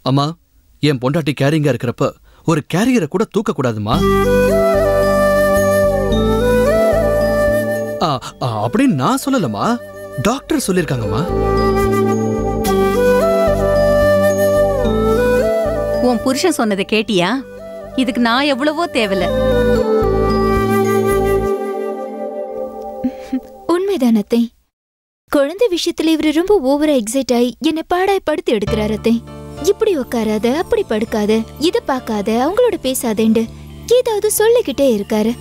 அம்மா, என் பொண்டாட்டி கேரிங்கா இருக்கிறப்ப ஒரு கேரியரை கூட தூக்க கூடாதுமா. அப்படின்னு நான் சொல்லலமா, டாக்டர் சொல்லிருக்காங்கம்மா. உன் புருஷன் சொன்னதை கேட்டியா? இதுக்கு நான் எவ்வளவோ தேவையில்ல. உண்மைதான் அத்தை. குழந்தை விஷயத்துல இவரு ரொம்ப ஓவரா எக்ஸைட் ஆகி என்னை பாடாய் படுத்து எடுக்கிறாரு அத்தை. இப்படி உட்காராத, அப்படி படுக்காத, இத பாக்காத, அவங்களோட பேசாதேண்டு ஏதாவது சொல்லிக்கிட்டே இருக்காரு.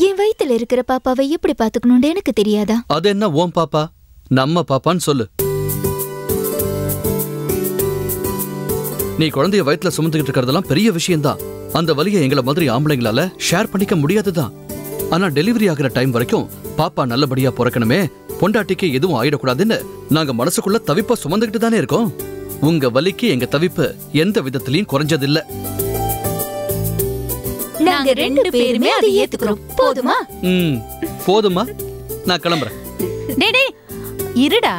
என் வயித்துல இருக்கிற பாப்பாவை எப்படி பாத்துக்கணும்னு எனக்கு தெரியாதா? அது என்ன ஓம் பாப்பா, நம்ம பாப்பான்னு சொல்லு. நீ குழந்தைய வயிற்றுல சுமந்துகிட்டு இருக்கிறதெல்லாம் பெரிய விஷயம்தான். அந்த வலியை எங்களை மாதிரி ஆம்பளைங்களால ஷேர் பண்ணிக்க முடியாதுதான். ஆனா டெலிவரி ஆகிற டைம் வரைக்கும் பாப்பா நல்லபடியா பிறக்கணுமே, பொண்டாட்டிக்கு எதுவும் ஆயிடக்கூடாதுன்னு நாங்க மனசுக்குள்ள தவிப்பா சுமந்துகிட்டு தானே இருக்கோம். உங்க வலிக்கு எங்க தவிப்பு எந்த விதத்திலையும் குறைஞ்சதில்ல. நாங்க 2 பேருமே அதை ஏத்துக்கிறோம். போதுமா? போதுமா, நான் கிளம்புறேன். டேய் இருடா,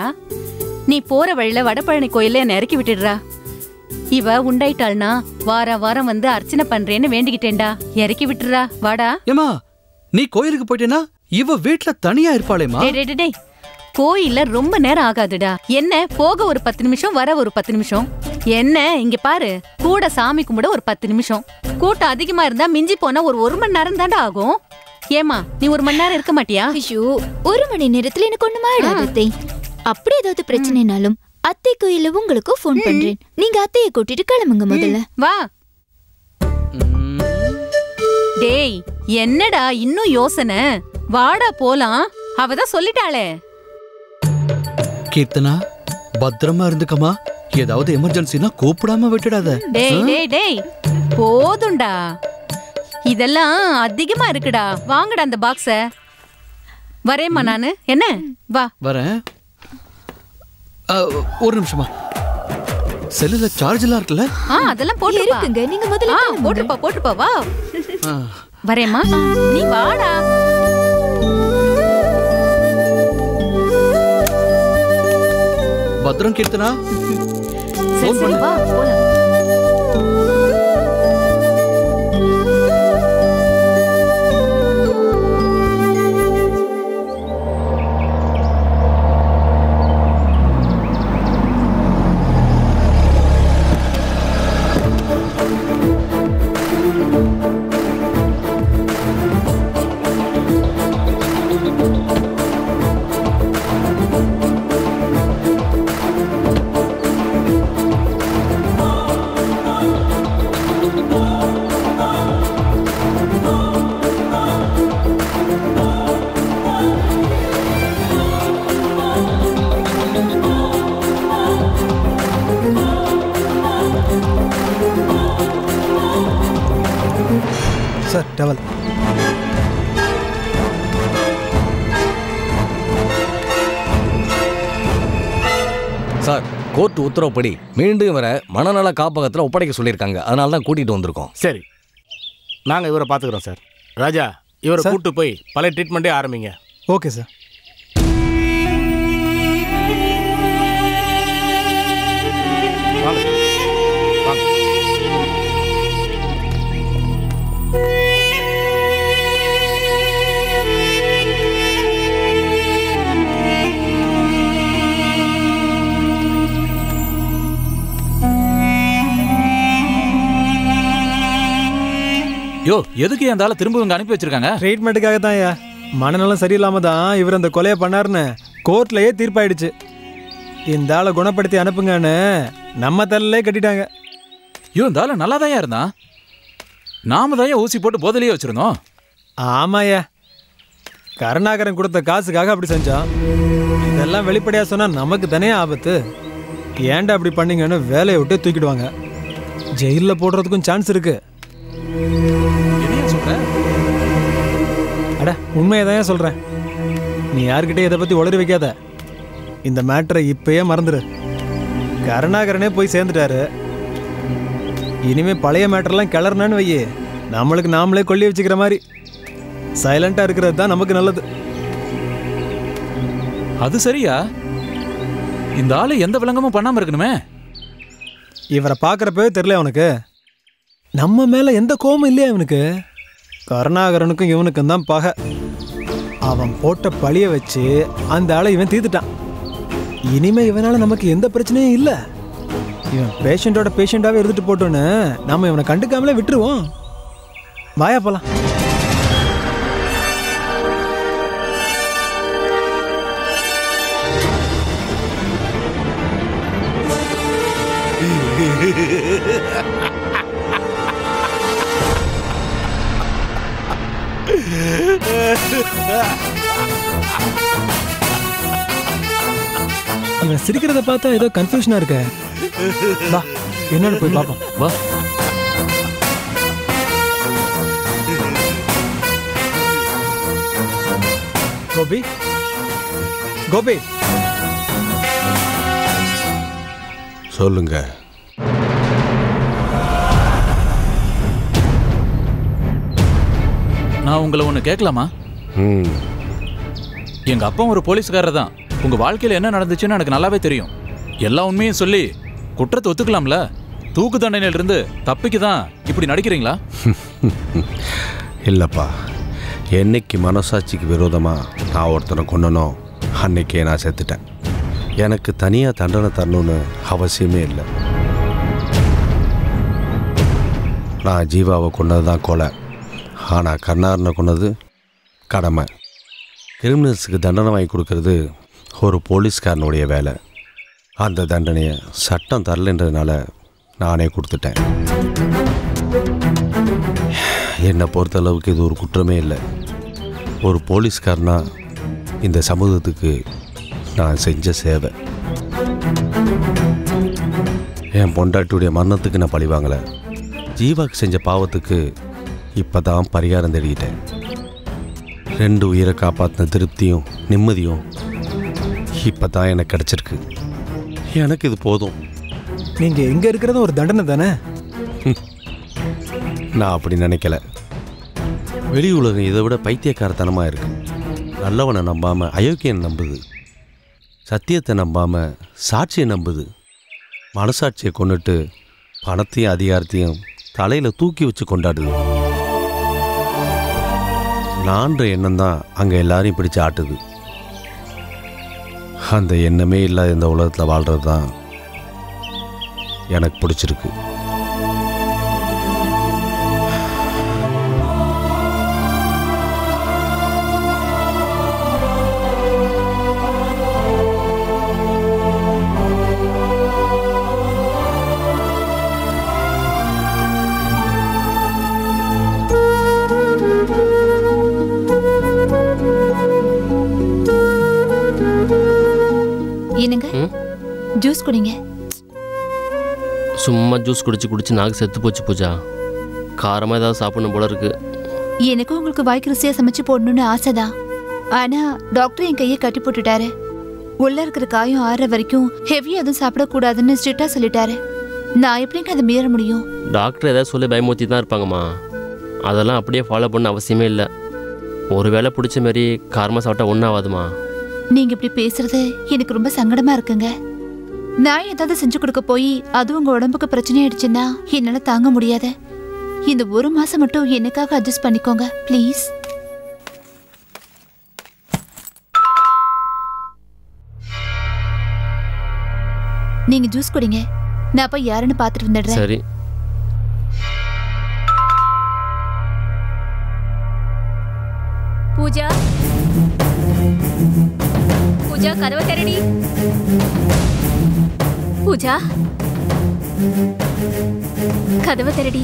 நீ போற வழியில வடபழனி கோயில்ல என்ன இறக்கி விட்டுடுறா. இவ உண்டாயிட்டாள்னா வாரம் வந்து அர்ச்சனை பண்றேன்னு வேண்டிக்கிட்டேன்டா. இறக்கி விட்டுறா, வாடா. ஏமா, நீ கோயிலுக்கு போயிட்டேனா இவ வீட்டுல தனியா இருப்பாளேமா? டேய், கோயில்ல ரொம்ப நேரம் ஆகாதுடா. என்ன போக ஒரு 10 நிமிஷம், வர ஒரு 10 நிமிஷம். என்ன இங்க பாரு, கூட சாமி கும்பிட ஒரு 10 நிமிஷம். கூட்டம் அதிகமா இருந்தா மிஞ்சி போனா ஒரு 1 மணி நேரம் தாண்டா ஆகும். ஏமா, நீ 1 மணி நேரம் இருக்க மாட்டியா? ஐயோ, 1 மணி நேரத்துல எனக்கு ஒண்ணுமா ஆயிடாதே. அப்படி ஏதாவது பிரச்சனைனாலும் அத்தை கோயில்ல உங்களுக்கு போன் பண்றேன். நீங்க அத்தையை கூட்டிட்டு கிளம்புங்க முதல்ல. வா. டேய் என்னடா இன்னும் யோசனை? வாடா போலாம். அவதான் சொல்லிட்டாளே. கீர்த்தனா, பத்திரமா இருந்துக்கமா. ஏதாவது எமர்ஜென்சினா கூப்பிடாம விட்டுடாத. டேய் போதும்டா, இதெல்லாம் அதிகமா இருக்குடா. வாங்கடா அந்த பாக்ஸ. வரேம்மா நானு. என்ன வா. வரேன். ஒரு நிமிஷமா, செல்லுல சார்ஜ் எல்லாம் இருக்குல்ல? அதெல்லாம் போட்டுருங்க. நீங்க முதல்ல போட்டுப்பா வா. வரேம்மா, நீ வாடா. பத்திரம் கீர்த்தனா. சரி வா போலாம். Sir towel. சார், கோர்ட் உத்தரவுப்படி மீண்டும் இவரை மனநல காப்பகத்தில் ஒப்படைக்க சொல்லியிருக்காங்க. அதனால தான் கூட்டிகிட்டு வந்திருக்கோம். சரி, நாங்கள் இவரை பார்த்துக்குறோம் சார். ராஜா, இவரை கூப்பிட்டு போய் பழைய ட்ரீட்மெண்ட்டே ஆரம்பிங்க. Okay sir. வாங்க வாங்க. யோ, எதுக்கு அந்த ஆளை திரும்ப இவங்க அனுப்பி வச்சிருக்காங்க? ட்ரீட்மெண்ட்டுக்காக தான் ஐயா. மனநலம் சரியில்லாம தான் இவர் அந்த கொலையை பண்ணாருன்னு கோர்ட்லயே தீர்ப்பாயிடுச்சு. இந்த ஆளை குணப்படுத்தி அனுப்புங்கன்னு நம்ம தலையிலே கட்டிட்டாங்க. யோ, இந்த ஆளை நல்லா தான் இருந்தான். நாம தான் ஊசி போட்டு போதலையே வச்சிருந்தோம். ஆமாய்யா, கருணாகரன் கொடுத்த காசுக்காக அப்படி செஞ்சோம். இதெல்லாம் வெளிப்படையா சொன்னா நமக்கு தானே ஆபத்து. ஏன்டா அப்படி பண்ணீங்கன்னு வேலையை விட்டு தூக்கிடுவாங்க. ஜெயிலில் போடுறதுக்கும் சான்ஸ் இருக்கு. அட, உண்மையை தான் சொல்றேன். நீ யார்கிட்டே இதை பத்தி உளறி வைக்காத. இந்த மேட்டரை இப்பயே மறந்துடு. கருணாகரனே போய் சேர்ந்துட்டாரு. இனிமே பழைய மேட்டர்லாம் கிளறனான்னு வையே, நம்மளுக்கு நாமளே கொல்லி வச்சுக்கிற மாதிரி. சைலண்டா இருக்கிறது தான் நமக்கு நல்லது. அது சரியா? இந்த ஆளு எந்த விலங்கமும் பண்ணாம இருக்கணுமே. இவரை பார்க்குறப்பவே தெரியல அவனுக்கு நம்ம மேலே எந்த கோபமும் இல்லையா இவனுக்கு? கருணாகரனுக்கும் இவனுக்கும் தான் பகை. அவன் போட்ட பழிய வச்சு அந்த ஆளை இவன் தீர்த்துட்டான். இனிமே இவனால நமக்கு எந்த பிரச்சனையும் இல்லை. இவன் பேஷண்டாவே இருந்துட்டு போட்டோன்னு நம்ம இவனை கண்டுக்காமலே விட்டுருவோம். வாயா போலாம். இவன் சிரிக்கிறத பார்த்தா ஏதோ கன்ஃபியூஷனா இருக்க. வா என்னன்னு போய் பாப்போம். வா. கோபி, கோபி, சொல்லுங்க. நான் உங்களை ஒன்று கேட்கலாமா? எங்க அப்பா ஒரு போலீஸ்காரர் தான். உங்க வாழ்க்கையில் என்ன நடந்துச்சுன்னு எனக்கு நல்லாவே தெரியும். எல்லா உண்மையும் சொல்லி குற்றத்தை ஒத்துக்கலாம்ல? தூக்கு தண்டனையிலிருந்து தப்பிக்கு தான் இப்படி நடிக்கிறீங்களா? இல்லைப்பா, என்னைக்கு மனசாட்சிக்கு விரோதமாக நான் ஒருத்தனை கொன்னனோ அன்னைக்கே நான் செத்துட்டேன். எனக்கு தனியாக தண்டனை தரணும்னு அவசியமே இல்லை. நான் ஜீவாவை கொன்னது தான் கொலை. ஆனால் கருணாகரனை கொன்னது கடமை. கிரிமினல்ஸுக்கு தண்டனை வாங்கி கொடுக்கறது ஒரு போலீஸ்காரனுடைய வேலை. அந்த தண்டனையை சட்டம் தரலைன்றதுனால நானே கொடுத்துட்டேன். என்னை பொறுத்தளவுக்கு இது ஒரு குற்றமே இல்லை. ஒரு போலீஸ்காரனா இந்த சமூகத்துக்கு நான் செஞ்ச சேவை. என் பொண்டாட்டியுடைய மரணத்துக்கு நான் பழி வாங்கலை. ஜீவாக்கு செஞ்ச பாவத்துக்கு இப்போ தான் பரிகாரம் தேடிக்கிட்டேன். 2 உயிரை காப்பாற்றின திருப்தியும் நிம்மதியும் இப்போ தான் எனக்கு கிடச்சிருக்கு. எனக்கு இது போதும். நீங்கள் எங்கே இருக்கிறது ஒரு தண்டனை தானே? நான் அப்படி நினைக்கல. வெளி உலகம் இதை விட பைத்தியக்காரத்தனமாக இருக்கு. நல்லவனை நம்பாமல் அயோக்கியனை நம்புது. சத்தியத்தை நம்பாமல் சாட்சியை நம்புது. மனசாட்சியை கொண்டுட்டு பணத்தையும் அதிகாரத்தையும் தலையில் தூக்கி வச்சு கொண்டாடுது. நான்ற எண்ணம் தான் அங்கே எல்லாரையும் பிடிச்சு ஆட்டுது. அந்த எண்ணமே இல்லாத இந்த உலகத்தில் வாழ்கிறது தான் எனக்கு பிடிச்சிருக்கு. என்னங்க ஜூஸ் குடிங்க. சும்மா ஜூஸ் குடிச்சு நாக்கு செத்து போச்சு பூஜா. காரமாக ஏதாவது சாப்பிடணும் போல இருக்கு. எனக்கும் உங்களுக்கு வாய்க்கு ருசியாக சமைச்சு போடணும்னு ஆசைதான். ஆனால் டாக்டர் என் கையை கட்டி போட்டுட்டாரு. உள்ள இருக்கிற காயம் ஆறுற வரைக்கும் ஹெவியாக எதுவும் சாப்பிடக்கூடாதுன்னு ஸ்ட்ரிக்டாக சொல்லிட்டாரு. நான் எப்படிங்க அதை மீற முடியும்? டாக்டர் ஏதாவது சொல்லி பயமுறுத்தி தான் இருப்பாங்கம்மா. அதெல்லாம் அப்படியே ஃபாலோ பண்ண அவசியமே இல்லை. ஒரு வேளை பிடிச்ச மாதிரி காரமாக சாப்பிட்டா ஒன்றும் ஆகாதுமா. நீங்க இப்படி பேசுறது எனக்கு ரொம்ப சங்கடமா இருக்குங்க. நான் ஏதாவது செஞ்சு கொடுக்க போய் அது உங்க உடம்புக்கு பிரச்சனை ஆயிடுச்சுன்னா என்னால தாங்க முடியாது. இந்த 1 மாசம் மட்டும் எனக்காக அட்ஜஸ்ட் பண்ணிக்கோங்க ப்ளீஸ். நீங்க ஜூஸ் குடிங்க. நான் போய் யாருன்னு பார்த்துட்டு வந்துடுறேன். சரி. பூஜா, பூஜா கதவை திறடி. பூஜா கதவை திறடி.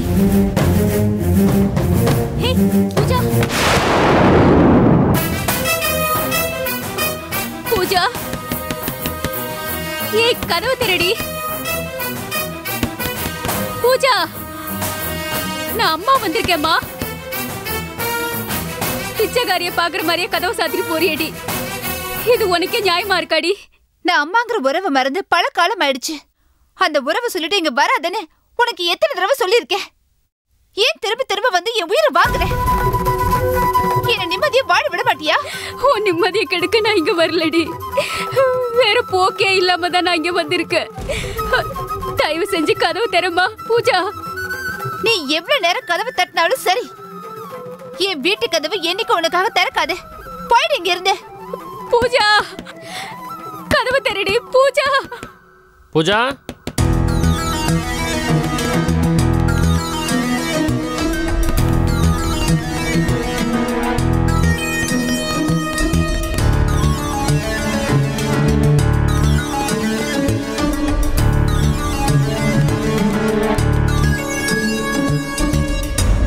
ஹே பூஜா, பூஜா ஏய் கதவை திறடி. பூஜா நான் அம்மா வந்திருக்கேம்மா. பிச்சைக்காரிய பாக்குற மாதிரியே கதவை சாத்திட்டு போறியடி. இது உனக்கே நியாயமா இருக்காடி? நான் அம்மாங்கிற உறவை மறந்து பல காலம் ஆயிடுச்சு. அந்த உறவை சொல்லிட்டு இங்க வராதன்னு உனக்கு எத்தனை தடவை சொல்லியிருக்கேன். ஏன் திரும்ப திரும்ப வந்து என் உயிரை வாங்குற? என்ன நிம்மதியை வாழ விட மாட்டியா? உன் நிம்மதியை கெடுக்க நான் இங்க வரலடி. வேற போக்கே இல்லாம தான் நான் இங்க வந்திருக்கேன். தயவு செஞ்சு கதவு தரமா பூஜா. நீ எவ்வளவு நேரம் கதவு தட்டினாலும் சரி, என் வீட்டு கதவு என்னைக்கு உனக்காக திறக்காது. போயிடு இங்க இருந்து. பூஜா, கதவு தரடி பூஜா. பூஜா,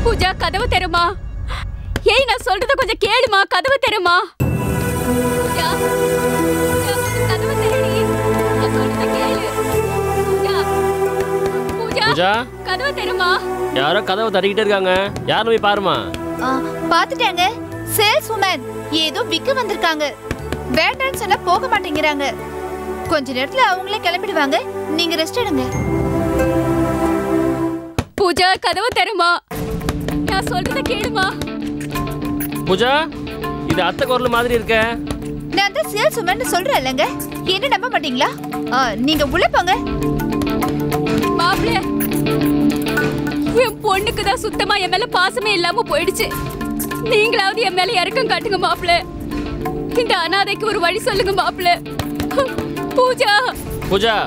பூஜா கதவு தருமா? ஏய் நான் சொல்றத கொஞ்சம் கேளுமா, கதவு தருமா? பூஜா, கதவு தரடி. நான் சொல்றத கேளு. பூஜா, பூஜா, கதவு தருமா? யாரோ கதவை தட்டிக்கிட்டே இருக்காங்க. யாரும் போய் பாருமா. பாத்துட்டாங்க. சேல்ஸ் உமன் ஏதோ விக்க வந்திருக்காங்க. வேண்டான்னு சொன்னா போக மாட்டேங்கிறாங்க. கொஞ்ச நேரத்துல அவங்களே கிளம்பிடுவாங்க. நீங்க ரெஸ்ட் எடுங்க. பூஜா கதவு தருமா? நான் சொல்றத கேளுமா. பூஜா, இது அத்தை குரல் மாதிரி இருக்க. நான் தான் சேல்ஸ் உமன் சொல்றேன் இல்லங்க. என்ன நம்ப மாட்டீங்களா? நீங்க உள்ள போங்க. மாப்ள, என் பொண்ணுக்கு தான் சுத்தமா என் மேல பாசமே இல்லாம போயிடுச்சு. நீங்களாவது என் மேல இறக்கம் காட்டுங்க மாப்ள. இந்த அனாதைக்கு ஒரு வழி சொல்லுங்க மாப்ள. பூஜா, பூஜா,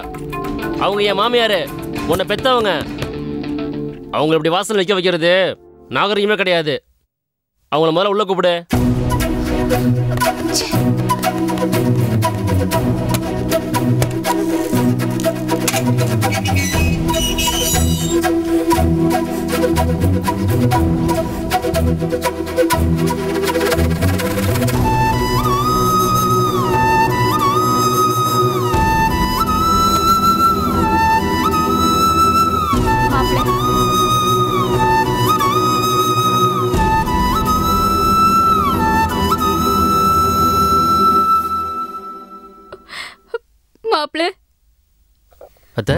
அவங்க என் மாமியாரு, உன்னை பெத்தவங்க. அவங்களை இப்படி வாசல் வைக்க வைக்கிறது நாகரிகமே கிடையாது. அவங்கள முதல்ல உள்ள கூப்பிடு. மாப்ள, அத்தை,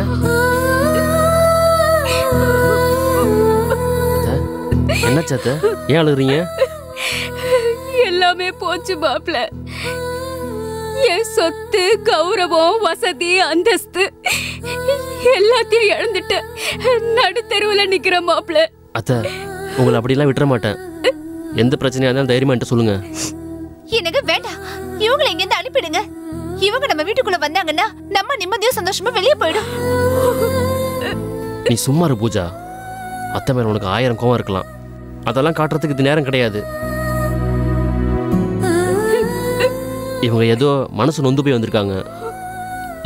என்னாச்சு அத்தை? ஏன் அழுகுறீங்க? எல்லாமே போச்சு மாப்ள. என் சொத்து, கௌரவம், வசதி, அந்தஸ்து எல்லாத்தையும் இழந்துட்டு நடுத்தெருவுல நிக்கிற மாப்ள. அத்தை, உங்களை அப்படிலாம் விட்டுற மாட்டேன். எந்த பிரச்சனையா இருந்தாலும் தைரியமா என்கிட்ட சொல்லுங்க. எனக்கு வேண்டாம். இவங்களை இங்க இருந்து அனுப்பிடுங்க. இவங்க நம்ம வீட்டுக்குள்ள வந்தாங்கன்னா நம்ம நிம்மதியா சந்தோஷமா வெளியே போயிடும். நீ சும்மா இரு பூஜா. அத்தை மேல உனக்கு 1000 கோவம் இருக்கலாம். அதெல்லாம் காட்டுறதுக்கு இது நேரம் கிடையாது. இவங்க ஏதோ மனசு நொந்து போய் வந்திருக்காங்க.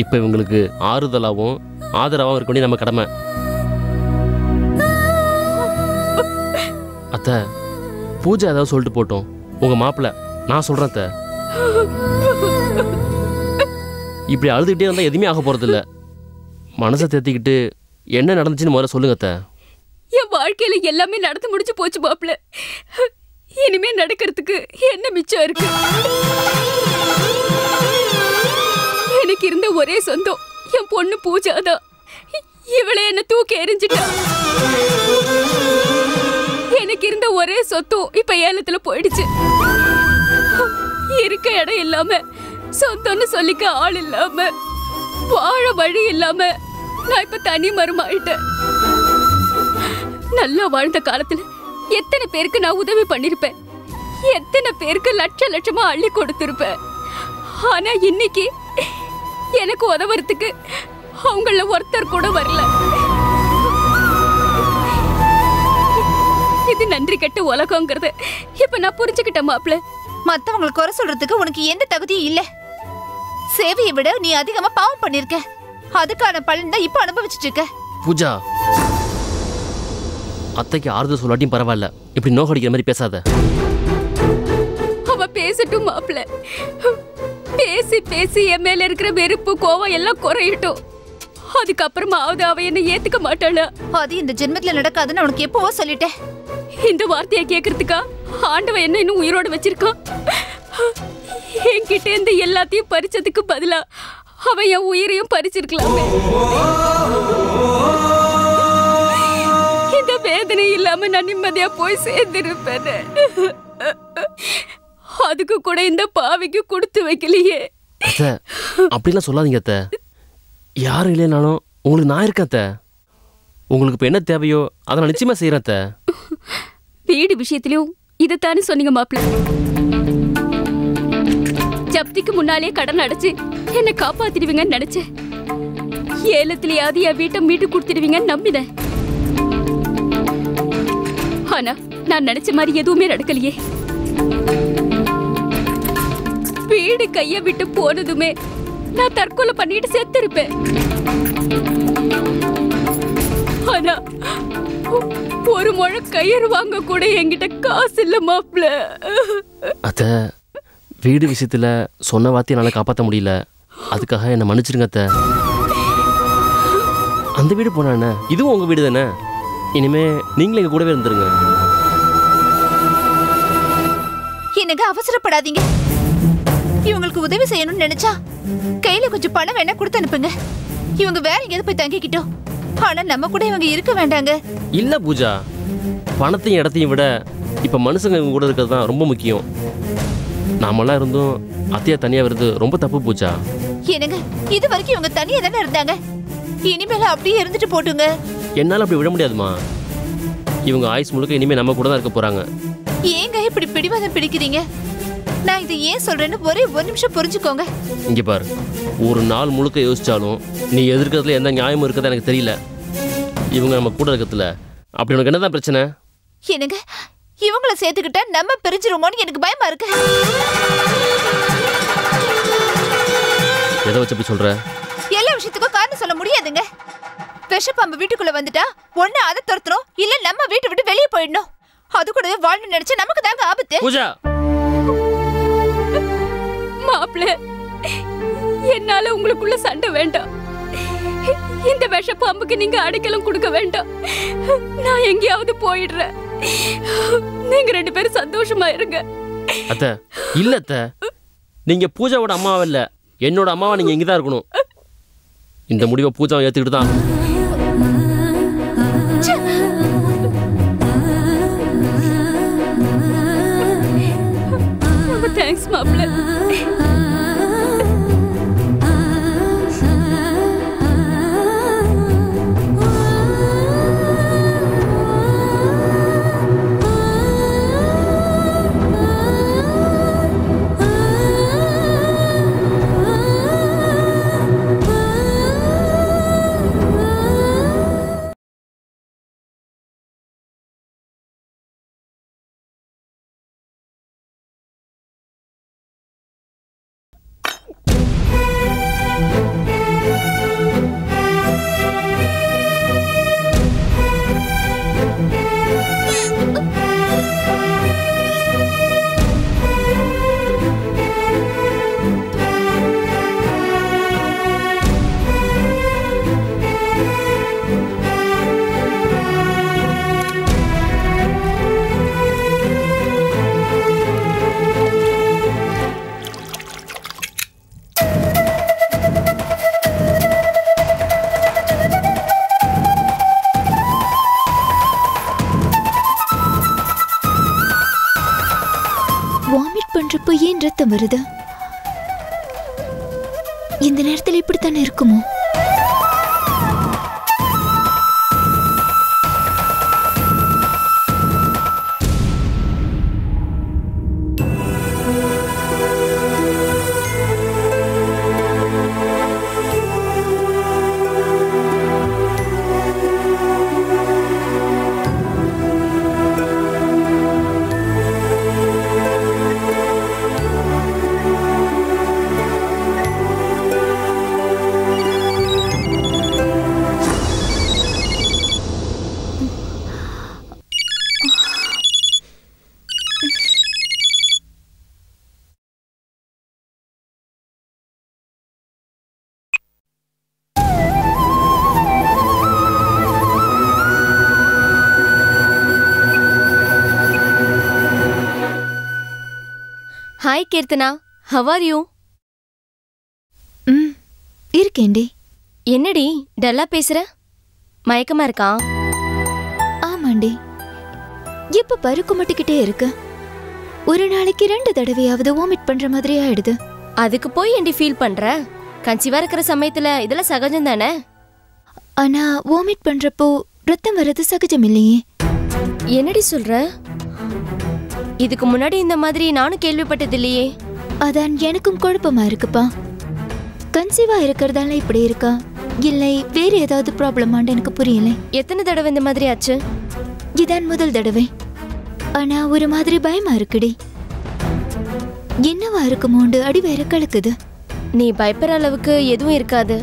இப்ப இவங்களுக்கு ஆறுதலாகவும் ஆதரவாகவும் இருக்க வேண்டிய நம்ம கடமை. அத்தை, பூஜா ஏதாவது சொல்லிட்டு போட்டோம். உங்க மாப்பிள்ள, நான் சொல்றேன் அத்தை. இப்படி அழுதுகிட்டே இருந்தால் எதுவுமே ஆக போறது இல்லை. மனசை தேத்திக்கிட்டு என்ன நடந்துச்சுன்னு முதல்ல சொல்லுங்க அத்தை. என் வாழ்க்கையில எல்லாமே நடந்து முடிச்சு போச்சு மாப்ள. இனிமே நடக்கிறதுக்கு என்ன மிச்சம் இருக்கு? எனக்கு இருந்த ஒரே சொந்தம் என் பொண்ணு பூஜா தான். இவளை என்ன தூக்கி எறிஞ்சிட்டா. எனக்கு இருந்த ஒரே சொத்தும் இப்ப ஏலத்துல போயிடுச்சு. இருக்க இடம் இல்லாம, சொந்தம்னு சொல்லிக்க ஆள் இல்லாம, வாழ வழி இல்லாம நான் இப்ப தனி மரமாயிட்டேன். நல்லா வாழ்ந்த காலத்துல எத்தனை பேருக்கு நான் உதவி பண்ணிருப்பேன். எத்தனை பேருக்கு லட்ச லட்சமா அள்ளி கொடுத்திருப்பேன். ஆனா இன்னைக்கு எனக்கு உதவுறதுக்கு அவங்கள ஒருத்தர் கூட வரல. இது நன்றி கெட்ட உலகங்கிறது இப்ப நான் புரிஞ்சுக்கிட்டேன் மாப்ள. மத்தவங்களுக்கு குறை சொல்றதுக்கு உனக்கு எந்த தகுதியும் இல்ல. சேவையை விட நீ அதிகமா பாவம் பண்ணிருக்க. அதுக்கான பலன் தான் இப்ப அனுபவிச்சுட்டு இருக்க. பூஜா, அத்தைக்கு ஆறுதல் சொல்லாட்டியும் பரவாயில்ல. இப்படி நோகடிக்கிற மாதிரி பேசாத. அவ பேசட்டும் மாப்ள. பேசி பேசி என் மேல இருக்கிற வெறுப்பு, கோவம் எல்லாம் குறையட்டும். அதுக்கப்புறமாவது அவ என்ன ஏத்துக்க மாட்டாளா? அது இந்த ஜென்மத்துல நடக்காதுன்னு உனக்கு எப்பவோ சொல்லிட்டேன். இந்த வார்த்தையை கேக்குறதுக்கா ஆண்டவன் என்ன இன்னும் உயிரோட வச்சிருக்கான்? என்கிட்ட இருந்து எல்லாத்தையும் பறிச்சதுக்கு பதிலா அவன் என் உயிரையும் பறிச்சிருக்கலாமே. இந்த வேதனை இல்லாம நான் நிம்மதியா போய் சேர்ந்திருப்பேன். அதுக்கு கூட இந்த பாவிக்கு கொடுத்து வைக்கலையே. அத்தை அப்படிலாம் சொல்லாதீங்க அத்தை. யாரும் இல்லைனாலும் உங்களுக்கு நான் இருக்கேன் அத்தை. உங்களுக்கு இப்போ என்ன தேவையோ அதை நான் நிச்சயமா செய்கிறேன் அத்தை. வீடு விஷயத்திலையும் இதைத்தானே சொன்னீங்க மாப்பிள்ள. ஜப்திக்கு முன்னாலே கடன் அடைச்சு என்னை காப்பாத்திடுவீங்கன்னு நினைச்சேன். ஏலத்திலேயாவது என் வீட்டை மீட்டு கொடுத்துடுவீங்கன்னு நம்பினேன். ஆனா நான் நினைச்ச மாதிரி எதுவுமே நடக்கலையே. வீடு கைய விட்டு போனதுமே நான் தற்கொலை பண்ணிட்டு செத்திருப்பேன். ஆனா ஒரு முழ கயிறு வாங்க கூட என்கிட்ட காசு இல்ல மாப்ள. அத்தை வீடு விஷயத்துல சொன்ன வார்த்தையை என்னால் காப்பாற்ற முடியல. அதுக்காக என்னை மன்னிச்சிருங்க அத்தை. அந்த வீடு போனா இதுவும் உங்க வீடு தானே. இனிமே நீங்களும் எங்க கூடவே இருந்துருங்க. என்னங்க அவசரப்படாதீங்க. இவங்களுக்கு உதவி செய்யணும்னு நினைச்சா கையில கொஞ்சம் பணம் வேணா கொடுத்து அனுப்புங்க. இவங்க வேற எங்கேயாவது போய் தங்கிக்கிட்டோம். ஆனா நம்ம கூட இவங்க இருக்க வேண்டாங்க. இல்ல பூஜா, பணத்தையும் இடத்தையும் விட இப்ப மனுஷங்க இவங்க கூட இருக்கிறது தான் ரொம்ப முக்கியம். நாமெல்லாம் இருந்தும் அத்தையா தனியா வருது ரொம்ப தப்பு பூஜா. என்னங்க இது வரைக்கும் இவங்க தனியா தானே இருந்தாங்க. இனிமேல அப்படியே இருந்துட்டு போட்டுங்க. என்னால அப்படி விட முடியாதுமா. இவங்க ஆயுஸ் முழுக்க இனிமே நம்ம கூட தான் இருக்க போறாங்க. ஏங்க இப்படி பிடிவாதம் பிடிக்கிறீங்க? நான் இதை ஏன் சொல்றேன்னு ஒரே ஒரு நிமிஷம் புரிஞ்சுக்கோங்க. இங்க பாரு, ஒரு நாள் முழுக்க யோசிச்சாலும் நீ எதிர்க்கிறதுல எந்த நியாயமும் இருக்கதா எனக்கு தெரியல. இவங்க நம்ம கூட இருக்கிறதுல அப்படி உனக்கு என்னதான் பிரச்சனை? என்னங்க இவங்களை சேர்த்துக்கிட்டா நம்ம பிரிஞ்சிருமோன்னு எனக்கு பயமா இருக்கு. எதை வச்சு அப்படி சொல்ற? எல்லா விஷயத்துக்கும் காரணம் சொல்ல முடியாதுங்க. விஷப்பாம்பு வீட்டுக்குள்ள வந்துட்டா ஒண்ணு அதை துரத்துறோம், இல்ல நம்ம வீட்டை விட்டு வெளியே போயிடணும். அது கூடவே வாழணும்னு நினைச்சா நமக்கு தாங்க ஆபத்து. பூஜா மாப்ள, என்னால உங்களுக்குள்ள சண்டை வேண்டாம். இந்த விஷப்பாம்புக்கு நீங்க அடைக்கலம் கொடுக்க வேண்டாம். நான் எங்கேயாவது போயிடுறேன். நீங்க 2 பேரும் சந்தோஷமா இருங்க. அத்தை இல்ல அத்தை, நீங்க பூஜாவோட அம்மாவை இல்ல என்னோட அம்மாவா நீங்க இங்கதான் இருக்கணும். இந்த முடிவை பூஜாவை ஏத்துக்கிட்டு தான். தேங்க்ஸ் மாப்ள. பண்றப்போ ஏன் ரத்தம் வருது? இந்த நேரத்தில் இப்படித்தானே இருக்குமோ? Hi Keerthana, how are you? இருக்கேன்டி. என்னடி டல்லா பேசுற? மயக்கமா இருக்கா? ஆமாண்டி, இப்ப பருக்கு மட்டுக்கிட்டே இருக்கு. ஒரு நாளைக்கு 2 தடவையாவது வாமிட் பண்ற மாதிரி ஆயிடுது. அதுக்கு போய் ஏண்டி ஃபீல் பண்ற? கன்சீவா இருக்கிற சமயத்துல இதெல்லாம் சகஜம் தானே. ஆனா வாமிட் பண்றப்போ ரத்தம் வர்றது சகஜம் இல்லையே. என்னடி சொல்ற? இதுக்கு முன்னாடி இந்த மாதிரி நானும் கேள்விப்பட்டது இல்லையே. அதான் எனக்கும் குழப்பமா இருக்குப்பா. கன்சீவா இருக்கிறதால இப்படி இருக்கா இல்லை வேற ஏதாவது ப்ராப்ளமான்னு எனக்கு புரியல. எத்தனை தடவை இந்த மாதிரி ஆச்சு? இதான் முதல் தடவை. ஆனா ஒரு மாதிரி பயமா இருக்குடி. என்னவா இருக்குமோண்டு அடி வேற கலக்குது. நீ பயப்படுற அளவுக்கு எதுவும் இருக்காது.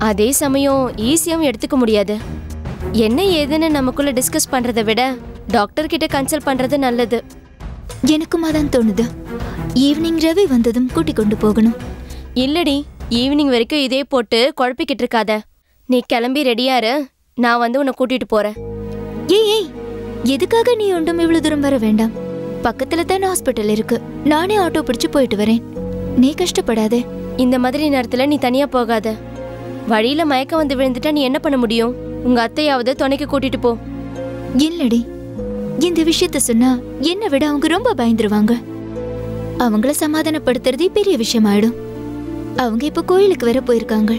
அதே சமயம் ஈஸியாவும் எடுத்துக்க முடியாது. என்ன ஏதுன்னு நமக்குள்ள டிஸ்கஸ் பண்றதை விட டாக்டர் கிட்ட கன்சல்ட் பண்றது நல்லது. எனக்கும் அதான் தோணுது. ஈவினிங் ரவி வந்ததும் கூட்டி கொண்டு போகணும். இல்லடி, ஈவினிங் வரைக்கும் இதே போட்டு குழப்பிக்கிட்டு இருக்காத. நீ கிளம்பி ரெடியாரு, நான் வந்து உன்னை கூட்டிட்டு போறேன். ஏய், எதுக்காக நீ ஒன்றும் இவ்வளவு தூரம் வர வேண்டாம். பக்கத்துல தான் ஹாஸ்பிட்டல் இருக்கு. நானே ஆட்டோ பிடிச்சு போயிட்டு வரேன். நீ கஷ்டப்படாத. இந்த மாதிரி நேரத்துல நீ தனியா போகாத. வழியில மயக்கம் வந்து விழுந்துட்டா நீ என்ன பண்ண முடியும்? உங்க அத்தையாவது துணைக்கு கூட்டிட்டு போ. இல்லடி, இந்த விஷயத்த சொன்னா என்னை விட அவங்க ரொம்ப பயந்துருவாங்க. அவங்கள சமாதானப்படுத்துறதே பெரிய விஷயம் ஆயிடும். அவங்க இப்ப கோயிலுக்கு வர போயிருக்காங்க.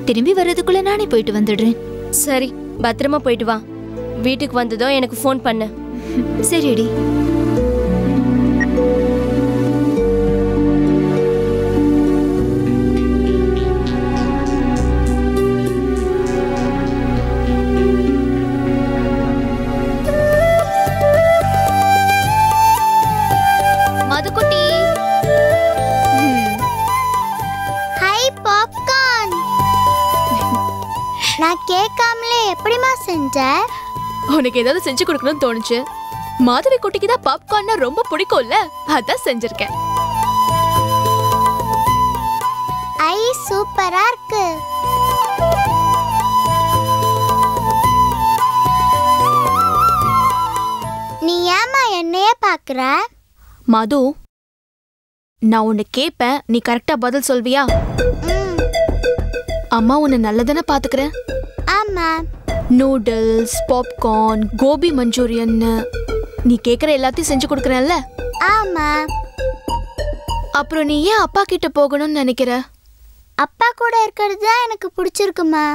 திரும்பி வர்றதுக்குள்ள நானே போயிட்டு வந்துடுறேன். சரி, பத்திரமா போயிட்டு வா. வீட்டுக்கு வந்ததோ எனக்கு ஃபோன் பண்ணு. சரிடி. மதுக்குட்டி, ஹாய் பாப்கார்ன். நான் கேட்காமலே எப்படிமா செஞ்ச? உனக்கு ஏதாவது செஞ்சு கொடுக்கணும்னு தோணுச்சு. மாதவி குட்டிக்கு தான் பாப்கார்ன்னா ரொம்ப பிடிக்கும்ல, அதான் செஞ்சிருக்கேன். ஐ சூப்பரா இருக்கு. நீ ஏமா என்னைய பாக்குற? மது, நான் உன்னை கேட்பேன், நீ கரெக்டா பதில் சொல்வியா? அம்மா உன்னை நல்லதானே பாத்துக்கிறேன். ஆமா. நூடுல்ஸ், பாப்கார்ன், கோபி மஞ்சூரியன், நீ கேக்குற எல்லாத்தையும் செஞ்சு கொடுக்கறேன்ல? ஆமா. அப்புறம் நீ ஏன் அப்பா கிட்ட போகணும்னு நினைக்கிற? அப்பா கூட இருக்கிறது தான் எனக்கு பிடிச்சிருக்குமா.